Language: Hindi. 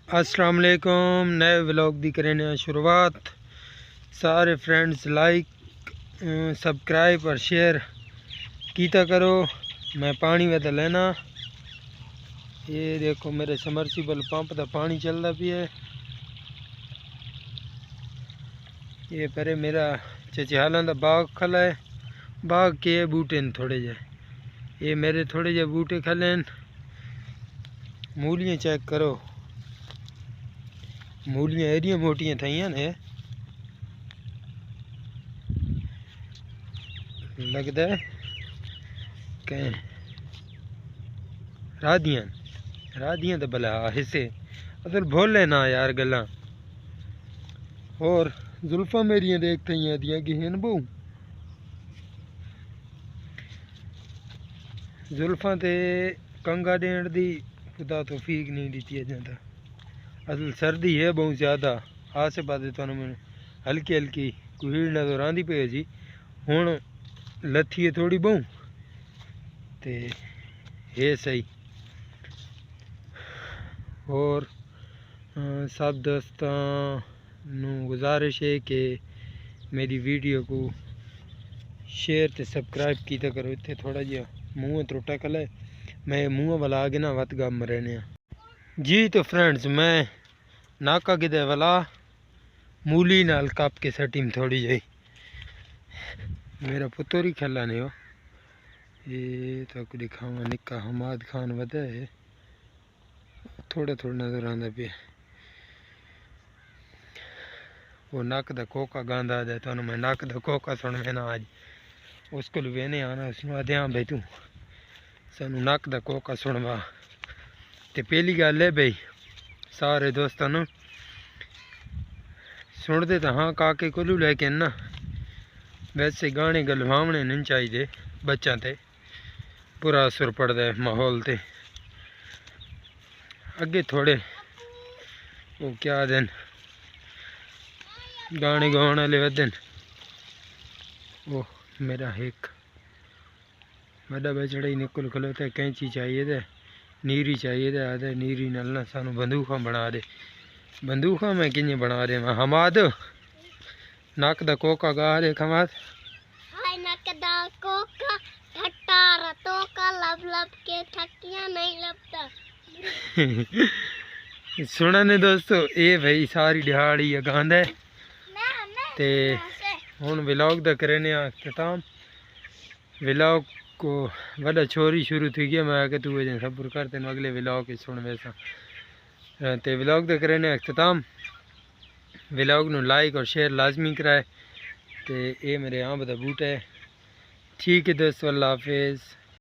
अस्सलाम वालेकुम। नए व्लॉग दी करने शुरुआत। सारे फ्रेंड्स लाइक सब्सक्राइब और शेयर कीता करो। मैं पानी में लेना, ये देखो मेरे समरसीबल पंप का पानी चलता भी है। ये परे मेरा चचिहालों का बाग खला है। बाग के बूटे न थोड़े जे, ये मेरे थोड़े जे बूटे खले न। मूलियाँ चेक करो, मूलियाँ एरिया मोटियाँ थी ने, लगता है कहीं राधियाँ तो भला हिस्से असल भोले ना यार गल्ला। और जुल्फा मेरियां देख थी दियाँ कि हैं बहू जुल्फा ते कंगा देण दी खुदा तौफीक नहीं दी जाता। असल सर्दी है बहुत ज़्यादा, आसे पासे तो मैंने हल्की हल्की कुहीड़ नजर आती पे जी। हुण लथी है थोड़ी बहु ते है सही। और सब दोस्तों गुजारिश है कि मेरी वीडियो को शेयर ते सब्सक्राइब कीता करो। इतने थोड़ा जिहा मुँह त्रुटा कल है, मैं मुँह वाला आगे ना वत गम रहने जी। तो फ्रेंड्स मैं नाका किदे वाला मूली नाल कप के सटीम थोड़ी जी। मेरा पुत्र ही खेला नहीं हो, ये तक दिखावा निक्का हमाद खान वधा है, थोड़ा थोड़ा नजर आंदा पे। वो नक दा कोका गांदा दे तो मैं नक दा कोका सुन वेना आज उसको वेने आना उसनु आदे हाँ भाई तू सानू नक दा कोका सुनवा। ते पहली गल है भाई सारे दोस्तों सुनते तो हाँ काके कोलू लेकिन ना वैसे गाने गलवावने नहीं चाहिए, बच्चों ते बुरा असर पड़ता है माहौल ते। अगे थोड़े वो क्या दिन गाने गाने वाले वदन। वो मेरा एक बड़ा बछड़ा ही निकल खलोता है, कैंची चाहिए थे, नीरी चाहिए थे। आदे नीरी नलना सानू बंदूखा बना दे। बंदूखा मैं किन्ने बना दे मैं हमाद नक दा कोका गा दे खमाद नक दा कोका ठट्टारा तोका लब लब के थकिया नहीं लगता। सुना ने दोस्तों, ये भाई सारी दिहाड़ी गांदा है ते हुण व्लॉग दा करने अख्ताम। व्लॉग को वड़ा छोरी शुरू थी गया, मैं आके तू वजह सब्र कर तेन अगले व्लॉग के सुन वैसा ते व्लॉग दा करने अख्ताम। व्लॉग नू लाइक और शेयर लाजमी कराए। ते ये मेरे आम दा बूटा है। ठीक है दोस्तों, अल्लाह हाफिज़।